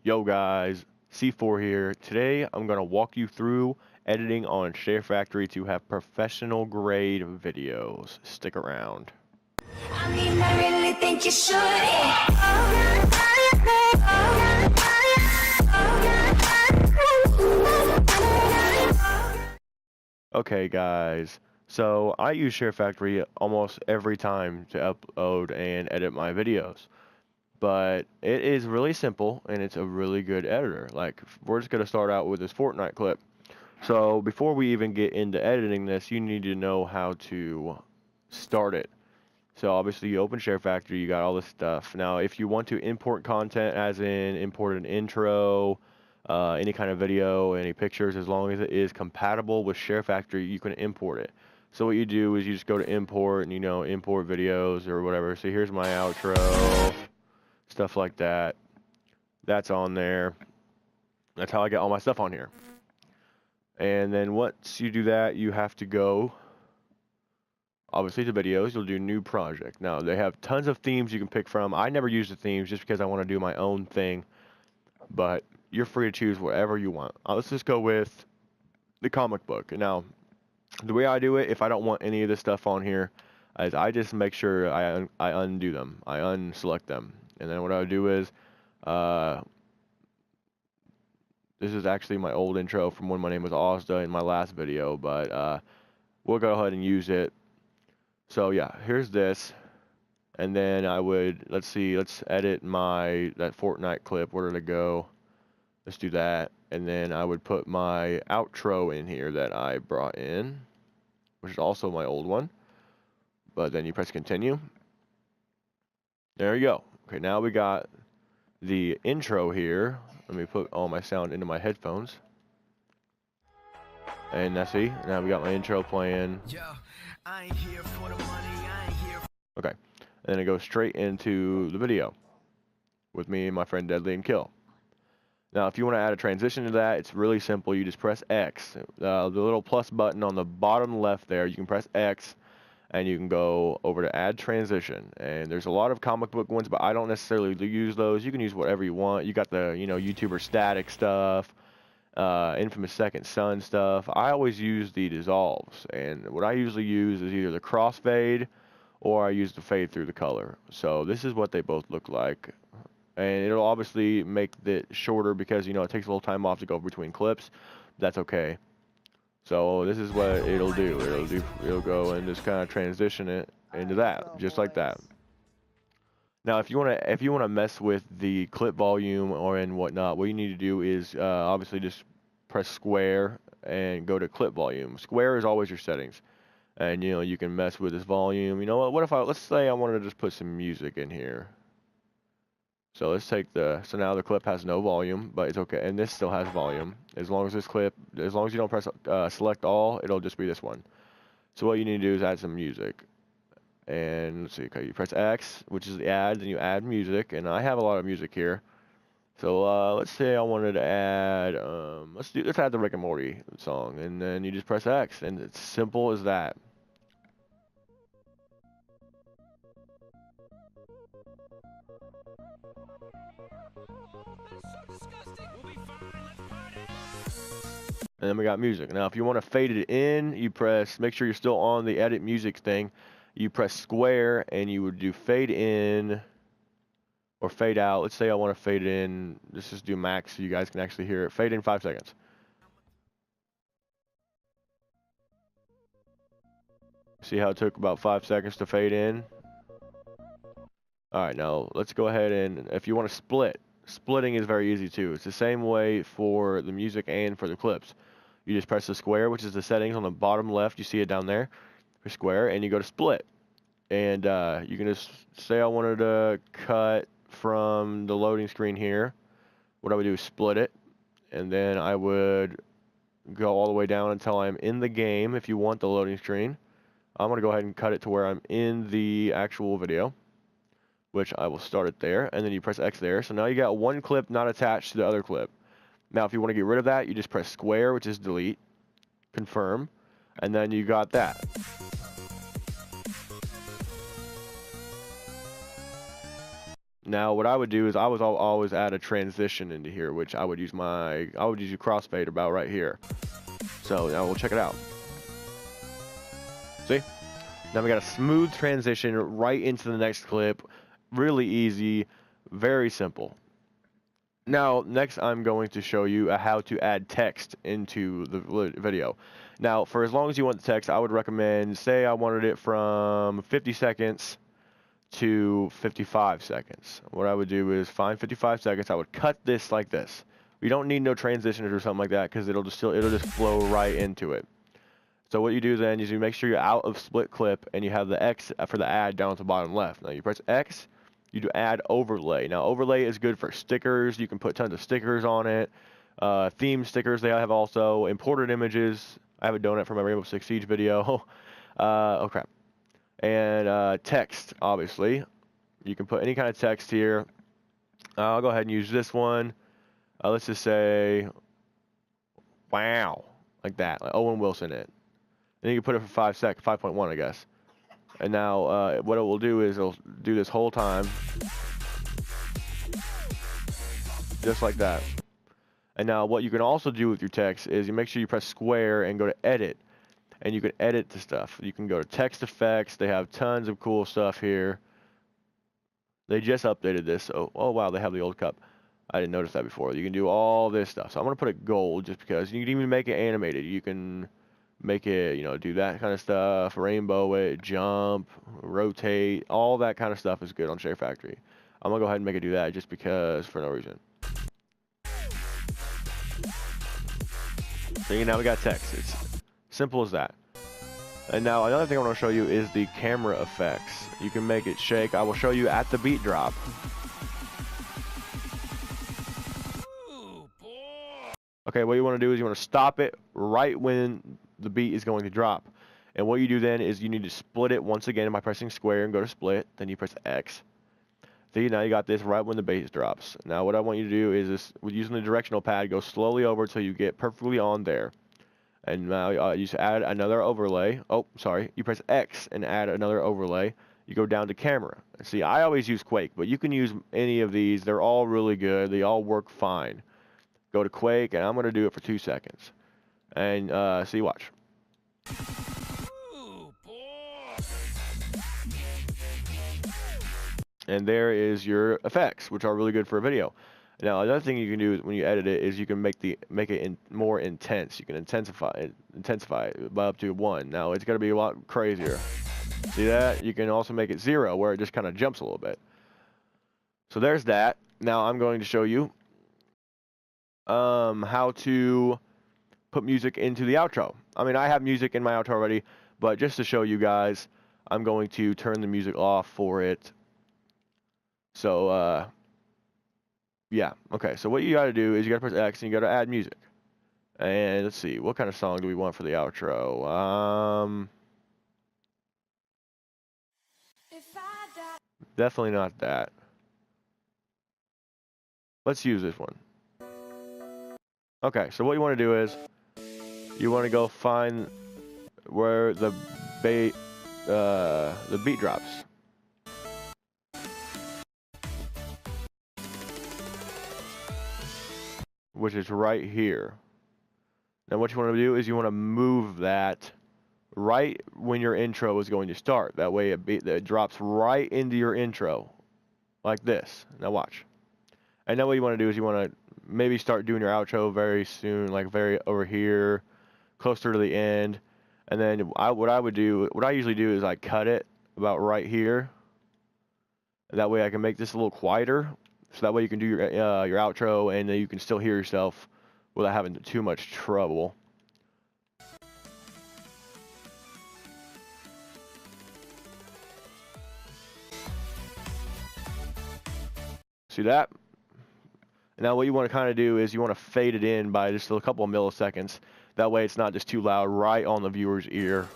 Yo guys, C4 here. Today I'm going to walk you through editing on Share Factory to have professional grade videos. Stick around. I really think you should. Okay guys, so I use Share Factory almost every time to upload and edit my videos. But it is really simple and it's a really good editor. Like, we're just going to start out with this Fortnite clip. So before we even get into editing this, you need to know how to start it. So obviously you open Share Factory, you got all this stuff. Now if you want to import content, as in import an intro, any kind of video, any pictures, as long as it is compatible with Share Factory, you can import it. So what you do is you just go to import and import videos or whatever. So here's my outro, stuff like that. That's on there. That's how I get all my stuff on here. And then once you do that, you have to go, obviously, to videos. You'll do new project. Now, they have tons of themes you can pick from. I never use the themes just because I want to do my own thing, but you're free to choose whatever you want. Let's just go with the comic book. Now, the way I do it, if I don't want any of this stuff on here, is I just make sure I undo them. I unselect them. And then what I would do is, this is actually my old intro from when my name was Ozda in my last video, but we'll go ahead and use it. So yeah, here's this, and then I would, let's edit that Fortnite clip. Where did it go? Let's do that, and then I would put my outro in here that I brought in, which is also my old one. But then you press continue. There you go. Okay, now we got the intro here. Let me put all my sound into my headphones. And now see, now we got my intro playing. Okay, and then it goes straight into the video with me and my friend Deadly and Kill. Now, if you want to add a transition to that, it's really simple. You just press X. The little plus button on the bottom left there, you can press X, and you can go over to add transition. And there's a lot of comic book ones, but I don't necessarily use those. You can use whatever you want. You got the, YouTuber static stuff, Infamous Second Son stuff. I always use the dissolves, and what I usually use is either the crossfade or I use the fade through the color. So this is what they both look like. And it'll obviously make it shorter because, it takes a little time off to go between clips. That's okay. So this is what it'll do. It'll go and just kind of transition it into that, just like that. Now, if you wanna mess with the clip volume or and whatnot, what you need to do is obviously just press square and go to clip volume. Square is always your settings, and you can mess with this volume. You know what? Let's say I wanted to just put some music in here. So let's take so now the clip has no volume, but it's okay, and this still has volume. As long as you don't press select all, it'll just be this one. So what you need to do is add some music. And let's see, okay, you press X, which is the add, then you add music, and I have a lot of music here. So let's say I wanted to add, let's add the Rick and Morty song, and then you just press X, and it's simple as that. And then we got music. Now, if you want to fade it in, make sure you're still on the edit music thing. You press square, and you would do fade in or fade out. Let's say I want to fade it in. Let's just do max so you guys can actually hear it. Fade in 5 seconds. See how it took about 5 seconds to fade in? All right, now let's go ahead and, if you want to splitting is very easy too. It's the same way for the music and for the clips. You just press the square, which is the settings on the bottom left. You see it down there, for square, and you go to split. And you can just say I wanted to cut from the loading screen here. What I would do is split it, and then I would go all the way down until I'm in the game. If you want the loading screen, I'm going to go ahead and cut it to where I'm in the actual video, which I will start it there, and then you press X there. So now you got one clip not attached to the other clip. Now, if you want to get rid of that, you just press square, which is delete, confirm, and then you got that. Now, what I would do is always add a transition into here, which I would use a crossfade about right here. So now we'll check it out. See? Now we got a smooth transition right into the next clip. Really easy, very simple. Now, next I'm going to show you how to add text into the video. Now, for as long as you want the text, I would recommend, say I wanted it from 50 seconds to 55 seconds. What I would do is find 55 seconds. I would cut this like this. You don't need no transitions or something like that because it'll just flow right into it. So what you do then is you make sure you're out of split clip and you have the X for the add down at the bottom left. Now you press X, you do add overlay. Now overlay is good for stickers. You can put tons of stickers on it. Theme stickers they have also. Imported images. I have a donut for my Rainbow Six Siege video. Oh crap. And text, obviously. You can put any kind of text here. I'll go ahead and use this one. Let's just say, wow, like that, like Owen Wilson it. And you can put it for 5 seconds, 5.1, I guess. And now what it will do is it'll do this whole time, just like that. And now what you can also do with your text is you make sure you press square and go to edit. And you can edit the stuff. You can go to text effects. They have tons of cool stuff here. They just updated this. So, oh wow, they have the old cup. I didn't notice that before. You can do all this stuff. So I'm going to put it gold just because. You can even make it animated. You can make it, do that kind of stuff. Rainbow it, jump, rotate. All that kind of stuff is good on Share Factory. I'm going to go ahead and make it do that just because for no reason. So now we got text. It's simple as that. And now another thing I want to show you is the camera effects. You can make it shake. I will show you at the beat drop. Okay, what you want to do is you want to stop it right when the beat is going to drop. And what you do then is you need to split it once again by pressing square and go to split. Then you press X. See, now you got this right when the bass drops. Now what I want you to do is this, using the directional pad, go slowly over until you get perfectly on there. And now you just add another overlay. Oh, sorry. You press X and add another overlay. You go down to camera. See, I always use Quake, but you can use any of these. They're all really good. They all work fine. Go to Quake, and I'm going to do it for 2 seconds. And see, watch. And there is your effects, which are really good for a video. Now, another thing you can do when you edit it is you can make it more intense. You can intensify it by up to 1. Now, it's going to be a lot crazier. See that? You can also make it 0, where it just kind of jumps a little bit. So there's that. Now, I'm going to show you how to put music into the outro. I mean, I have music in my outro already, but just to show you guys, I'm going to turn the music off for it. So, yeah, okay, so what you gotta do is you gotta press X and you gotta add music. And let's see, what kind of song do we want for the outro? Definitely not that. Let's use this one. Okay, so what you want to do is you want to go find where the beat drops. Which is right here. Now what you want to do is you want to move that right when your intro is going to start. That way it drops right into your intro. Like this. Now watch. And now what you want to do is you want to maybe start doing your outro very soon, like very over here, closer to the end. And then what I usually do is I cut it about right here. That way I can make this a little quieter. So that way you can do your outro and then you can still hear yourself without having too much trouble. See that? Now what you want to kind of do is you want to fade it in by just a couple of milliseconds. That way it's not just too loud right on the viewer's ear.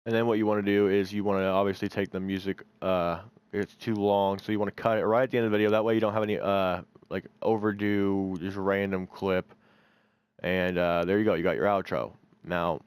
And then what you want to do is you want to obviously take the music, it's too long, so you want to cut it right at the end of the video. That way you don't have any like overdue, just random clip. And there you go. You got your outro. Now,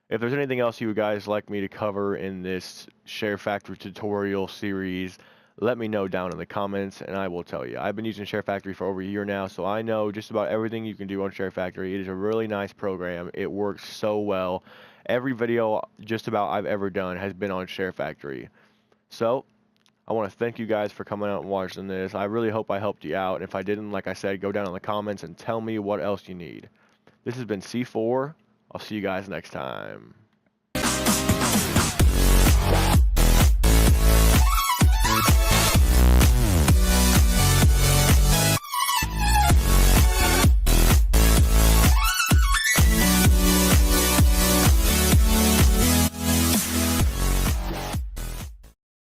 if there's anything else you guys like me to cover in this Share Factory tutorial series, let me know down in the comments and I will tell you. I've been using Share Factory for over a year now, so I know just about everything you can do on Share Factory. It is a really nice program. It works so well. Every video just about I've ever done has been on Share Factory. So, I want to thank you guys for coming out and watching this. I really hope I helped you out. And if I didn't, like I said, go down in the comments and tell me what else you need. This has been C4. I'll see you guys next time.